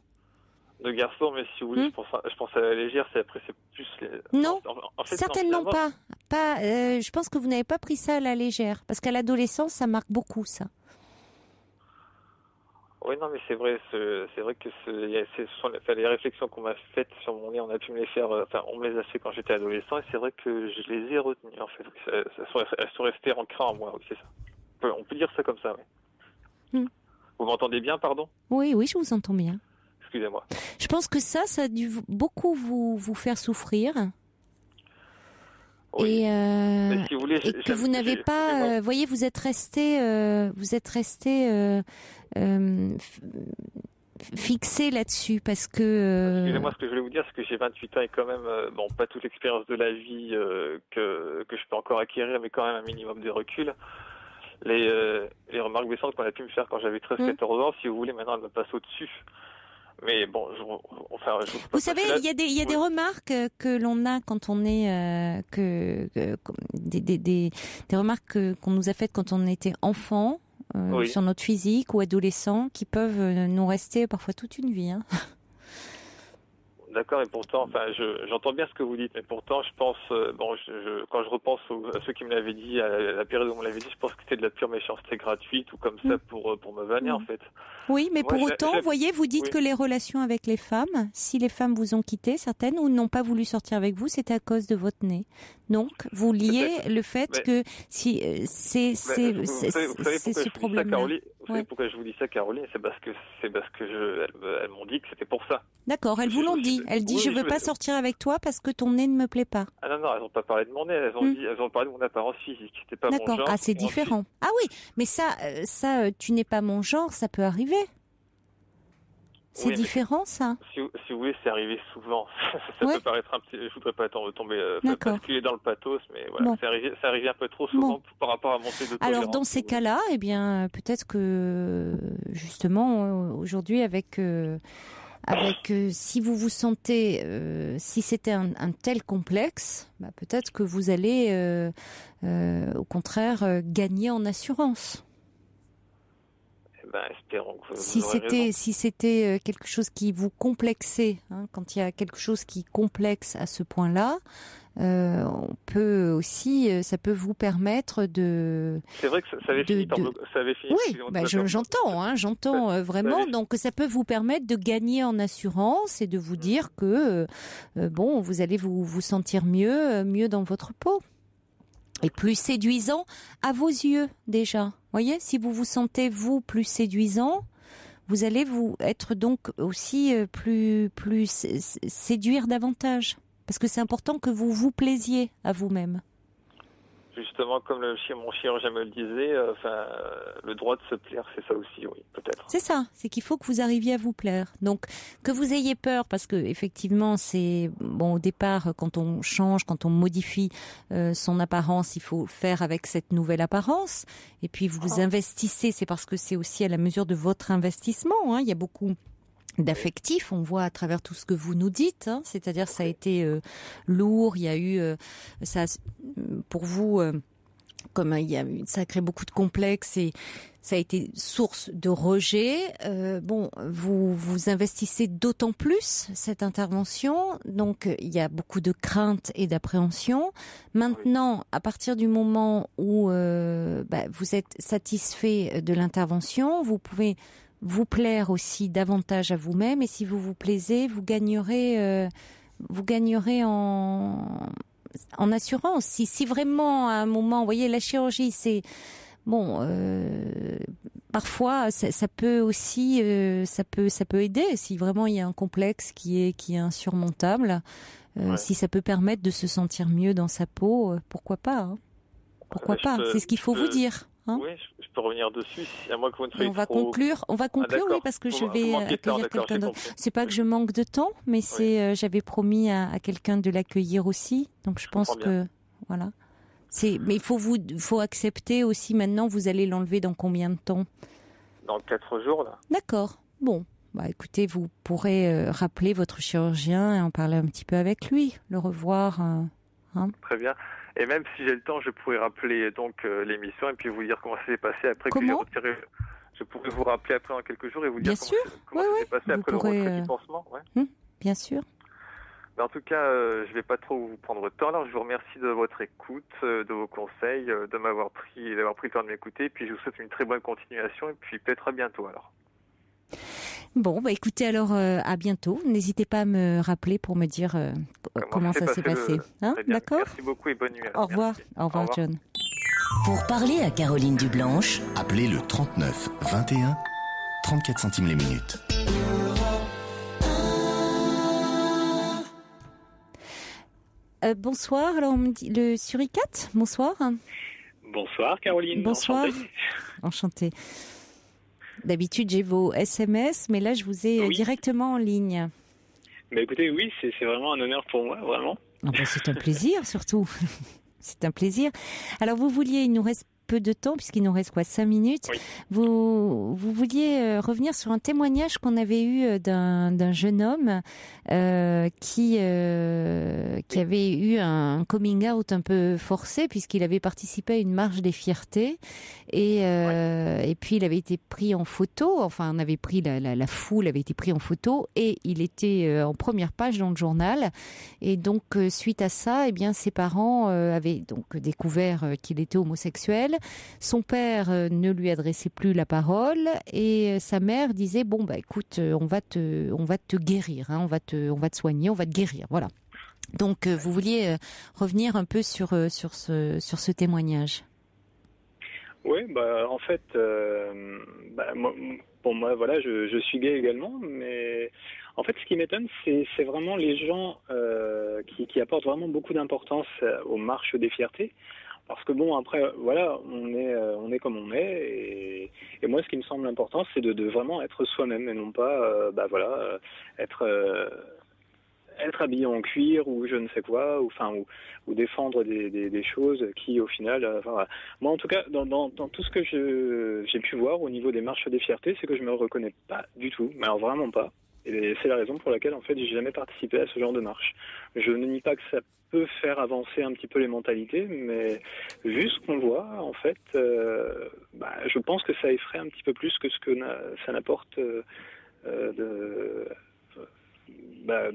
De garçons, mais si vous voulez, je pense à la légère, c'est plus les... Non, en fait, certainement pas. Je pense que vous n'avez pas pris ça à la légère, parce qu'à l'adolescence, ça marque beaucoup, ça. Oui, non, mais c'est vrai que ce sont les réflexions qu'on m'a faites sur mon nez, on a pu me les faire, on me les a fait quand j'étais adolescent, et c'est vrai que je les ai retenues, en fait. Elles sont restées ancrées en moi, oui, c'est ça. On peut dire ça comme ça, oui. Vous m'entendez bien, pardon ? Oui, je vous entends bien. Excusez-moi. Je pense que ça a dû beaucoup vous faire souffrir. Oui. Et si vous voulez, que vous n'avez pas, voyez, vous êtes resté fixer là-dessus parce que... Excusez-moi, ce que je voulais vous dire, c'est que j'ai 28 ans et quand même, pas toute l'expérience de la vie que je peux encore acquérir, mais quand même un minimum de recul. Les remarques blessantes qu'on a pu me faire quand j'avais 13-14 ans, si vous voulez, maintenant elles me passent au-dessus. Mais bon, vous savez, il y a des remarques que l'on a quand on est des remarques qu'on nous a faites quand on était enfant sur notre physique ou adolescent qui peuvent nous rester parfois toute une vie. Hein. D'accord, et pourtant, j'entends bien ce que vous dites, mais pourtant, je pense, quand je repense à ceux qui me l'avaient dit, à la période où on me l'avait dit, je pense que c'était de la pure méchanceté gratuite ou comme ça pour me vanner, en fait. Oui, mais pour autant, vous voyez, vous dites que les relations avec les femmes, si les femmes vous ont quitté, certaines, ou n'ont pas voulu sortir avec vous, c'était à cause de votre nez. Donc, vous liez le fait que si c'est ce problème-là. Vous savez pourquoi je vous dis ça, Caroline? C'est parce que elles m'ont dit que c'était pour ça. D'accord, elles vous l'ont dit. Elles disent je veux pas sortir avec toi parce que ton nez ne me plaît pas. Ah non, elles n'ont pas parlé de mon nez, elles ont parlé de mon apparence physique. C'était pas mon genre. D'accord, c'est différent. Ah oui, mais ça, tu n'es pas mon genre, ça peut arriver. C'est différent, ça. Si vous voulez, c'est arrivé souvent. Ça peut paraître un petit... Je voudrais pas tomber basculer dans le pathos, mais voilà, ça arrive un peu trop souvent par rapport à mon taux de tolérance. Alors, dans ces cas-là, eh bien, peut-être que, justement, aujourd'hui, si vous vous sentez, si c'était un tel complexe, peut-être que vous allez, au contraire, gagner en assurance. Espérons que si c'était quelque chose qui vous complexait, quand il y a quelque chose qui complexe à ce point-là, on peut aussi, ça peut vous permettre de. C'est vrai que ça avait fini. Oui, j'entends vraiment. Donc ça peut vous permettre de gagner en assurance et de vous dire que vous allez vous sentir mieux dans votre peau. Et plus séduisant à vos yeux déjà. Voyez, si vous vous sentez vous plus séduisant, vous allez vous être donc aussi plus séduire davantage, parce que c'est important que vous vous plaisiez à vous-même. Justement, comme mon chirurgien me le disait, le droit de se plaire, c'est ça aussi, oui, peut-être. C'est ça, c'est qu'il faut que vous arriviez à vous plaire. Donc, que vous ayez peur, parce que effectivement, c'est au départ, quand on change, quand on modifie son apparence, il faut faire avec cette nouvelle apparence. Et puis, vous investissez, c'est parce que c'est aussi à la mesure de votre investissement. Il y a beaucoup d'affectif, on voit à travers tout ce que vous nous dites, c'est-à-dire ça a été lourd, il y a eu ça pour vous comme ça a créé beaucoup de complexes et ça a été source de rejet. Vous investissez d'autant plus cette intervention, donc il y a beaucoup de crainte et d'appréhension. Maintenant, à partir du moment où vous êtes satisfait de l'intervention, vous pouvez vous plaire aussi davantage à vous-même, et si vous vous plaisez, vous gagnerez en assurance. Si vraiment à un moment, vous voyez, la chirurgie, c'est parfois ça peut aussi ça peut aider si vraiment il y a un complexe qui est insurmontable. Si ça peut permettre de se sentir mieux dans sa peau, pourquoi pas pourquoi pas. C'est ce qu'il faut vous dire. Oui, je peux revenir dessus, à moins que vous ne soyez on va conclure, oui, parce que je vais accueillir quelqu'un d'autre. C'est pas que je manque de temps, mais j'avais promis à quelqu'un de l'accueillir aussi, donc je pense que voilà. Mais il faut accepter aussi maintenant. Vous allez l'enlever dans combien de temps? Dans 4 jours là. D'accord. Bon, écoutez, vous pourrez rappeler votre chirurgien et en parler un petit peu avec lui, le revoir. Très bien. Et même si j'ai le temps, je pourrais rappeler donc l'émission et puis vous dire comment ça s'est passé après que j'ai retiré. Je pourrais vous rappeler après en quelques jours et vous dire comment ça s'est passé après le retrait du pansement. Bien sûr. Mais en tout cas, je ne vais pas trop vous prendre votre temps. Alors, je vous remercie de votre écoute, de vos conseils, d'avoir pris le temps de m'écouter. Et puis, je vous souhaite une très bonne continuation et puis peut-être à bientôt alors. Bon, écoutez, alors à bientôt. N'hésitez pas à me rappeler pour me dire comment ça s'est passé. D'accord ? Merci beaucoup et bonne nuit. Au revoir. Au revoir, John. Pour parler à Caroline Dublanche, appelez le 39 21 34 centimes les minutes. Bonsoir, alors on me dit le Suricat, bonsoir. Bonsoir Caroline. Bonsoir. Enchantée. D'habitude, j'ai vos SMS, mais là, je vous ai directement en ligne. Mais écoutez, oui, c'est vraiment un honneur pour moi, vraiment. Ah ben, c'est un plaisir, surtout. C'est un plaisir. Alors, vous vouliez, il nous reste peu de temps, puisqu'il nous reste 5 minutes. Oui. Vous vouliez revenir sur un témoignage qu'on avait eu d'un jeune homme qui avait eu un coming out un peu forcé, puisqu'il avait participé à une marche des fiertés et puis il avait été pris en photo. Enfin, on avait pris la foule avait été pris en photo et il était en première page dans le journal. Et donc suite à ça, eh bien ses parents avaient donc découvert qu'il était homosexuel. Son père ne lui adressait plus la parole et sa mère disait bon bah écoute, on va te guérir, hein, on va te soigner, on va te guérir, voilà. Donc vous vouliez revenir un peu sur ce témoignage. Oui, bah en fait, moi, voilà, je suis gay également, mais en fait, ce qui m'étonne, c'est vraiment les gens qui apportent vraiment beaucoup d'importance aux marches des fiertés. Parce que bon, après, voilà, on est comme on est, et moi, ce qui me semble important, c'est de vraiment être soi-même et non pas, être habillé en cuir ou je ne sais quoi, ou défendre des choses qui, au final, moi, en tout cas, dans tout ce que j'ai pu voir au niveau des marches des fiertés, c'est que je me reconnais pas du tout, mais alors vraiment pas. Et c'est la raison pour laquelle, en fait, j'ai jamais participé à ce genre de marche. Je ne nie pas que ça peut faire avancer un petit peu les mentalités, mais vu ce qu'on voit, en fait, je pense que ça effraie un petit peu plus que ce que ça n'apporte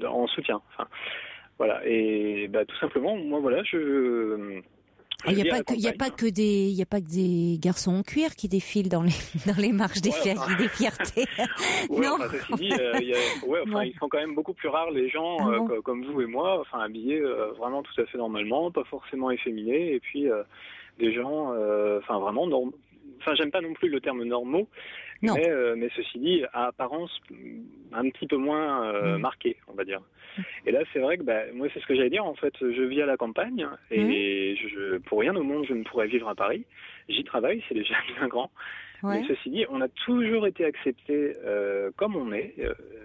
en soutien. Enfin, voilà. Et tout simplement, moi, voilà, il n'y a pas que des garçons en cuir qui défilent dans les marches des fiertés. Ouais, Non. Ceci dit, ils sont quand même beaucoup plus rares les gens comme vous et moi, habillés vraiment tout à fait normalement, pas forcément efféminés, et puis des gens, vraiment normaux. J'aime pas non plus le terme normaux, mais ceci dit, à apparence un petit peu moins marquée, on va dire. Et là, c'est vrai que moi, c'est ce que j'allais dire. En fait, je vis à la campagne et pour rien au monde, je ne pourrais vivre à Paris. J'y travaille, c'est déjà bien grand. Ouais. Mais ceci dit, on a toujours été acceptés comme on est,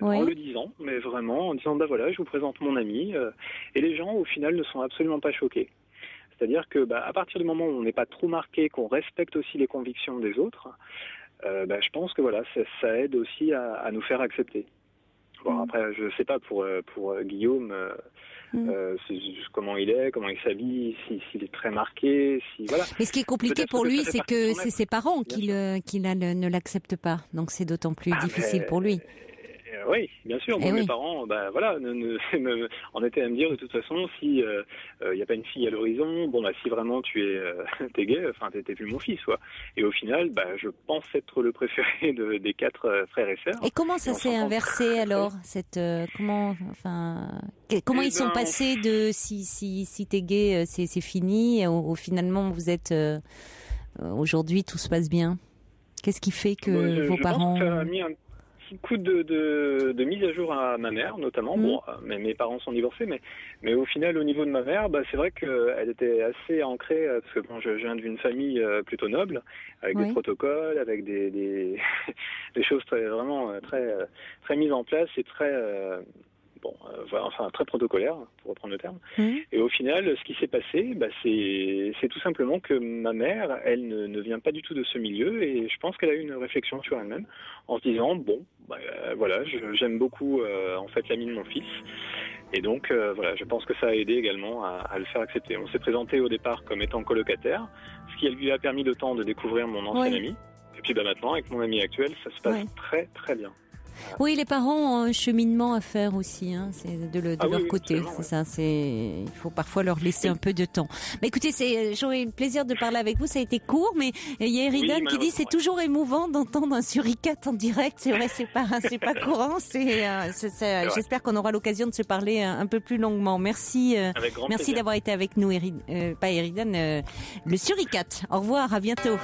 en le disant, mais vraiment en disant voilà, je vous présente mon ami. Et les gens, au final, ne sont absolument pas choqués. C'est-à-dire que à partir du moment où on n'est pas trop marqué, qu'on respecte aussi les convictions des autres, je pense que voilà, ça aide aussi à nous faire accepter. Bon, après, je sais pas pour Guillaume, comment il est, comment il s'habille, s'il est très marqué, voilà. Mais ce qui est compliqué pour lui, c'est que c'est ses parents qui ne l'acceptent pas. Donc c'est d'autant plus difficile pour lui. Oui, bien sûr. Mes parents, en étaient à me dire de toute façon, si y a pas une fille à l'horizon, si vraiment t'es gay, t'es plus mon fils, quoi. Et au final, je pense être le préféré des 4 frères et sœurs. Et comment ça s'est inversé alors comment ils sont passés de si t'es gay, c'est fini, au finalement vous êtes aujourd'hui tout se passe bien. Qu'est-ce qui fait que vos parents pense que ça a mis un coup de mise à jour à ma mère, notamment. Bon, mes parents sont divorcés, mais au final, au niveau de ma mère, c'est vrai qu'elle était assez ancrée, parce que je viens d'une famille plutôt noble, avec des protocoles, avec des choses vraiment très mises en place et très très protocolaire, pour reprendre le terme. Et au final, ce qui s'est passé, c'est tout simplement que ma mère, elle ne vient pas du tout de ce milieu, et je pense qu'elle a eu une réflexion sur elle-même, en se disant, voilà, j'aime beaucoup l'ami de mon fils, et donc je pense que ça a aidé également à le faire accepter. On s'est présenté au départ comme étant colocataire, ce qui lui a permis le temps de découvrir mon ancien ami, et puis maintenant, avec mon ami actuel, ça se passe très très bien. Oui, les parents ont un cheminement à faire aussi, c'est de leur côté, c'est ça. Il faut parfois leur laisser un peu de temps. Mais écoutez, j'aurais eu le plaisir de parler avec vous. Ça a été court, mais il y a Eridan qui dit c'est toujours émouvant d'entendre un suricate en direct. C'est vrai, c'est pas courant. J'espère qu'on aura l'occasion de se parler un peu plus longuement. Merci d'avoir été avec nous, pas Eridan, le suricate. Au revoir, à bientôt.